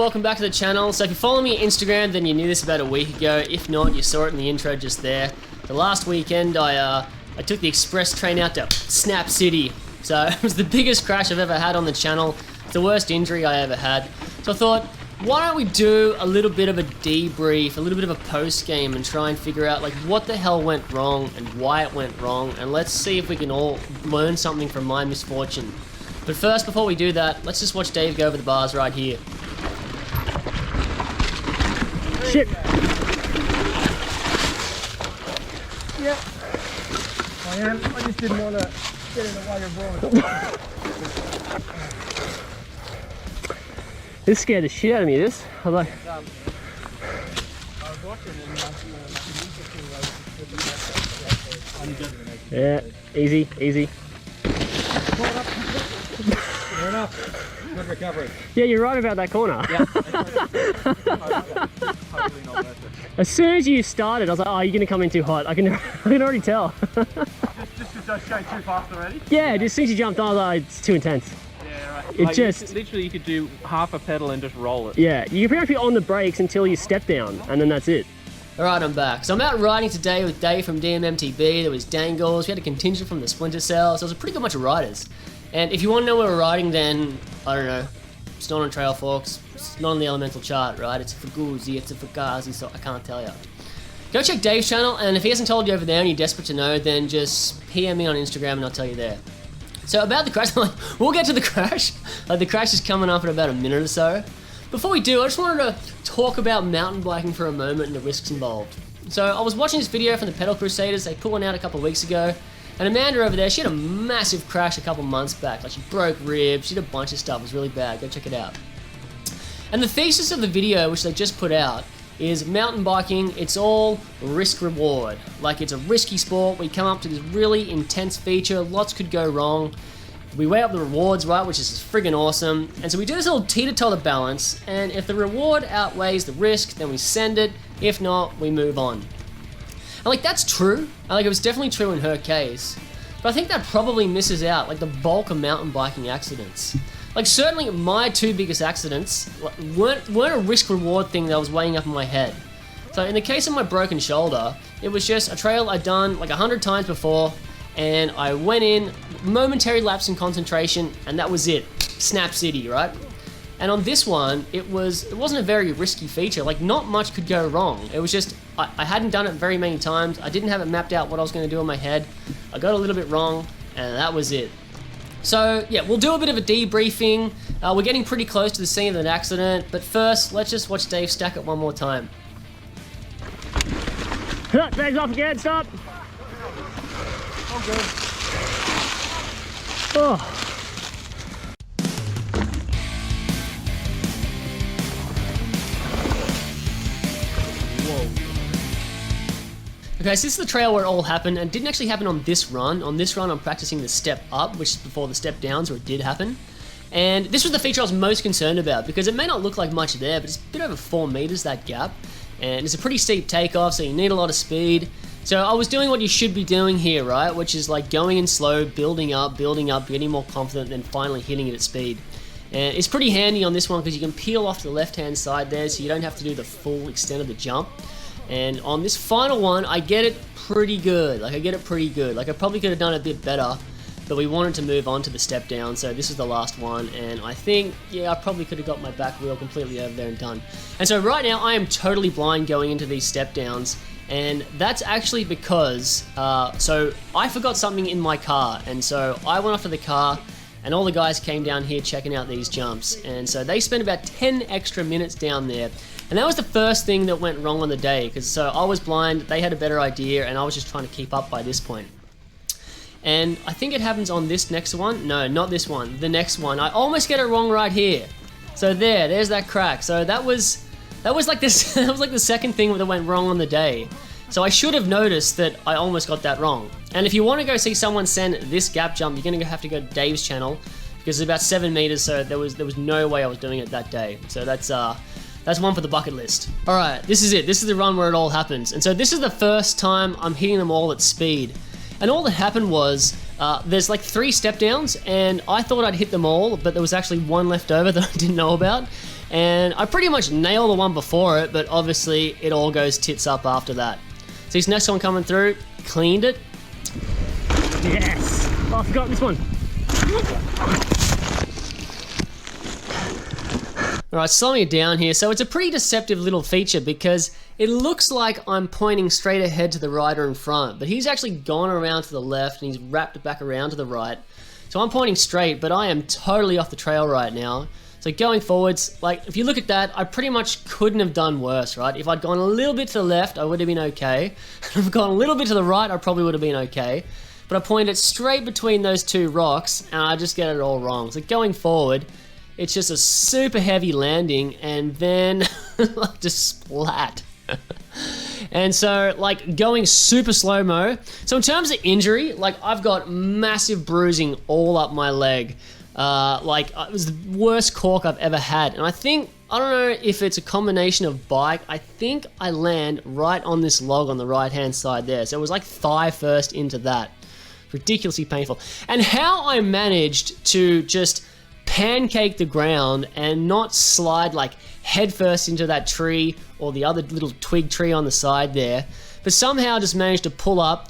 welcome back to the channel. So if you follow me on Instagram, then you knew this about a week ago. If not, you saw it in the intro just there. The last weekend, I took the express train out to Snap City. So it was the biggest crash I've ever had on the channel. It's the worst injury I ever had. So I thought, why don't we do a little bit of a debrief, a little bit of a post-game, and try and figure out like what the hell went wrong and why it went wrong, and let's see if we can all learn something from my misfortune. But first, before we do that, let's just watch Dave go over the bars right here. Shit. Yep. I am. I just didn't want to get in the way of Brian. This scared the shit out of me, this. I was like... I was watching and Yeah, easy, easy. fair enough. Good recovery. Yeah, you're right about that corner. Yeah. As soon as you started, I was like, oh, you're going to come in too hot. I can already tell. Just because I was going too fast already? Yeah, just as soon as you jumped on, I was like, it's too intense. Yeah, right. It like just... literally you could do half a pedal and just roll it. Yeah, you can pretty much be on the brakes until you step down, and then that's it. Alright, I'm back. So I'm out riding today with Dave from DMMTB, there was Dangles, we had a contingent from the Splinter Cell, so it was a pretty good bunch of riders. And if you want to know where we're riding, then, I don't know, it's not on Trail Forks, it's not on the Elemental chart, right? It's a Fugazi, it's a Fugazi, so I can't tell you. Go check Dave's channel, and if he hasn't told you over there and you're desperate to know, then just PM me on Instagram and I'll tell you there. So about the crash, we'll get to the crash. The crash is coming up in about a minute or so. Before we do, I just wanted to talk about mountain biking for a moment and the risks involved. So I was watching this video from the Pedal Crusaders, they put one out a couple of weeks ago, and Amanda over there, she had a massive crash a couple months back. Like she broke ribs, she did a bunch of stuff, it was really bad, go check it out. And the thesis of the video, which they just put out, is mountain biking, it's all risk reward. Like it's a risky sport, we come up to this really intense feature, lots could go wrong. We weigh up the rewards, right, which is friggin' awesome. And so we do this little teeter-totter balance, and if the reward outweighs the risk, then we send it. If not, we move on. And like that's true, like it was definitely true in her case, but I think that probably misses out like the bulk of mountain biking accidents. Like certainly my two biggest accidents weren't a risk-reward thing that I was weighing up in my head. So in the case of my broken shoulder, it was just a trail I'd done like 100 times before, and I went in, momentary lapse in concentration, and that was it. Snap City, right? And on this one, it wasn't a very risky feature, like not much could go wrong. It was just, I hadn't done it very many times, I didn't have it mapped out what I was going to do in my head, I got a little bit wrong, and that was it. So yeah, we'll do a bit of a debriefing, we're getting pretty close to the scene of an accident, but first, let's just watch Dave stack it one more time. Dave's off again, stop! I'm good. Oh. Okay, so this is the trail where it all happened, and it didn't actually happen on this run. On this run, I'm practicing the step up, which is before the step downs, where it did happen. And this was the feature I was most concerned about, because it may not look like much there, but it's a bit over 4 meters, that gap. And it's a pretty steep takeoff, so you need a lot of speed. So I was doing what you should be doing here, right? Which is like going in slow, building up, getting more confident, then finally hitting it at speed. And it's pretty handy on this one, because you can peel off to the left-hand side there, so you don't have to do the full extent of the jump. And on this final one, I get it pretty good. Like, I probably could have done it a bit better, but we wanted to move on to the step down, so this is the last one, and I think, yeah, I probably could have got my back wheel completely over there and done. And so right now, I am totally blind going into these step downs, and that's actually because, so I forgot something in my car, and so I went off to the car, and all the guys came down here checking out these jumps, and so they spent about 10 extra minutes down there. And that was the first thing that went wrong on the day, because so I was blind, they had a better idea, and I was just trying to keep up by this point. And I think it happens on this next one. No, not this one, the next one. I almost get it wrong right here. So there's that crack. So that was like this, that was like the second thing that went wrong on the day. So I should have noticed that I almost got that wrong. And if you want to go see someone send this gap jump, you're going to have to go to Dave's channel, because it's about 7 meters, so there was no way I was doing it that day. So that's one for the bucket list. Alright, this is it. This is the run where it all happens. And so this is the first time I'm hitting them all at speed. And all that happened was, there's like 3 step downs, and I thought I'd hit them all, but there was actually one left over that I didn't know about. And I pretty much nailed the one before it, but obviously it all goes tits up after that. So this next one coming through, cleaned it. Yes! Oh, I forgot this one. Alright, slowing it down here. So it's a pretty deceptive little feature because it looks like I'm pointing straight ahead to the rider in front, but he's actually gone around to the left and he's wrapped it back around to the right. So I'm pointing straight, but I am totally off the trail right now. So going forwards, like if you look at that, I pretty much couldn't have done worse, right? If I'd gone a little bit to the left, I would have been okay. If I'd gone a little bit to the right, I probably would have been okay. But I pointed straight between those two rocks and I just get it all wrong. So going forward, it's just a super heavy landing and then just splat. And so like going super slow-mo. So in terms of injury, like I've got massive bruising all up my leg. It was the worst cork I've ever had. And I don't know if it's a combination of bike. I think I land right on this log on the right-hand side there. So it was like thigh first into that. Ridiculously painful. And how I managed to just pancake the ground and not slide like headfirst into that tree or the other little twig tree on the side there, but somehow just managed to pull up.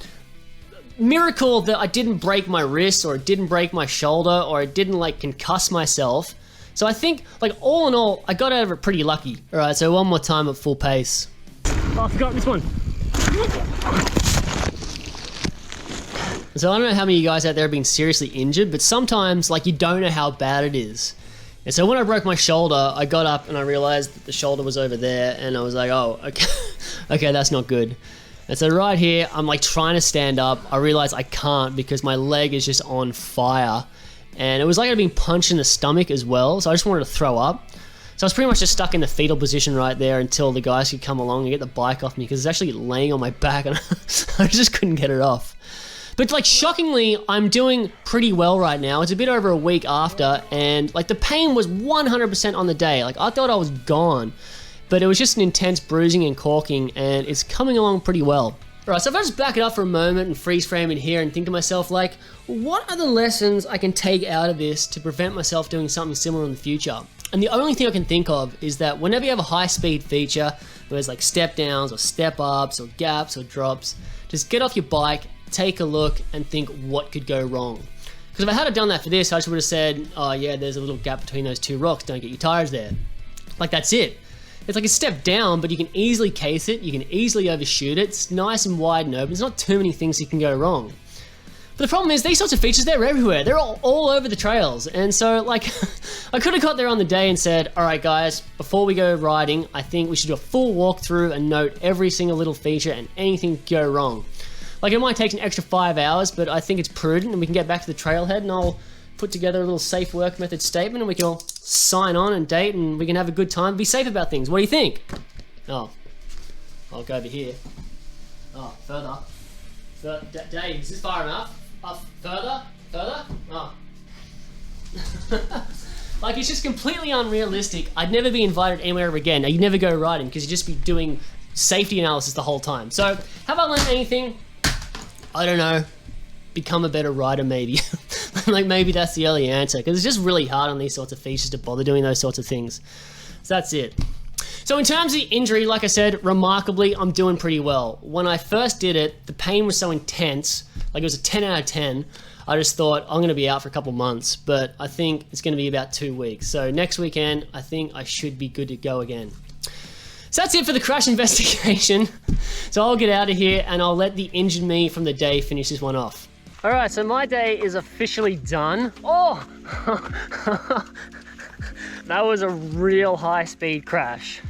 Miracle that I didn't break my wrist or it didn't break my shoulder or it didn't like concuss myself. So I think like all in all, I got out of it pretty lucky. All right, so one more time at full pace. Oh, I forgot this one. So I don't know how many of you guys out there have been seriously injured, but sometimes like you don't know how bad it is. And so when I broke my shoulder, I got up and I realized that the shoulder was over there and I was like, oh, okay, okay, that's not good. And so right here, I'm like trying to stand up. I realize I can't because my leg is just on fire. And it was like I'd been punched in the stomach as well. So I just wanted to throw up. So I was pretty much just stuck in the fetal position right there until the guys could come along and get the bike off me because it's actually laying on my back and I just couldn't get it off. But like shockingly, I'm doing pretty well right now. It's a bit over a week after and like the pain was 100% on the day. Like I thought I was gone, but it was just an intense bruising and corking and it's coming along pretty well. Alright, so if I just back it up for a moment and freeze frame it here and think to myself like, what are the lessons I can take out of this to prevent myself doing something similar in the future? And the only thing I can think of is that whenever you have a high speed feature, where there's like step downs or step ups or gaps or drops, just get off your bike, take a look and think what could go wrong. Because if I had done that for this, I just would have said, oh yeah, there's a little gap between those two rocks, don't get your tires there. Like that's it. It's like a step down, but you can easily case it, you can easily overshoot it, it's nice and wide and open, there's not too many things that can go wrong. But the problem is, these sorts of features, they're everywhere, they're all over the trails, and so like, I could have got there on the day and said, alright guys, before we go riding, I think we should do a full walkthrough and note every single little feature and anything could go wrong. Like it might take an extra 5 hours, but I think it's prudent and we can get back to the trailhead and I'll put together a little safe work method statement and we can all sign on and date and we can have a good time, be safe about things. What do you think? Oh, I'll go over here. Oh, further. Dave, is this far enough? Up, further? Further? Oh. Like it's just completely unrealistic. I'd never be invited anywhere ever again. Now, you'd never go riding because you'd just be doing safety analysis the whole time. So, have I learned anything? I don't know. Become a better rider maybe. Like maybe that's the early answer because it's just really hard on these sorts of features to bother doing those sorts of things. So that's it. So in terms of the injury, like I said, remarkably, I'm doing pretty well. When I first did it, the pain was so intense, like it was a 10 out of 10. I just thought I'm going to be out for a couple months, but I think it's going to be about 2 weeks. So next weekend, I think I should be good to go again. So that's it for the crash investigation. So I'll get out of here and I'll let the injured me from the day finish this one off. All right, so my day is officially done. Oh, that was a real high-speed crash.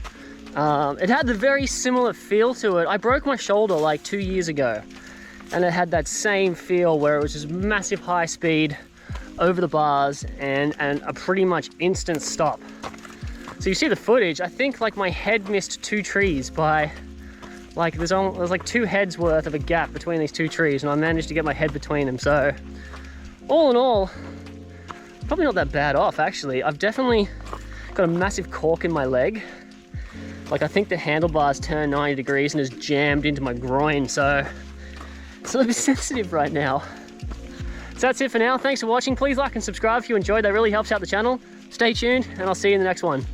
It had the very similar feel to it. I broke my shoulder like 2 years ago, and it had that same feel where it was just massive high speed over the bars and a pretty much instant stop. So you see the footage, I think like my head missed 2 trees by like there's like 2 heads worth of a gap between these 2 trees and I managed to get my head between them. So all in all, probably not that bad off actually. I've definitely got a massive cork in my leg. Like I think the handlebars turned 90 degrees and is jammed into my groin. So it's a little bit sensitive right now. So that's it for now. Thanks for watching. Please like and subscribe if you enjoyed. That really helps out the channel. Stay tuned and I'll see you in the next one.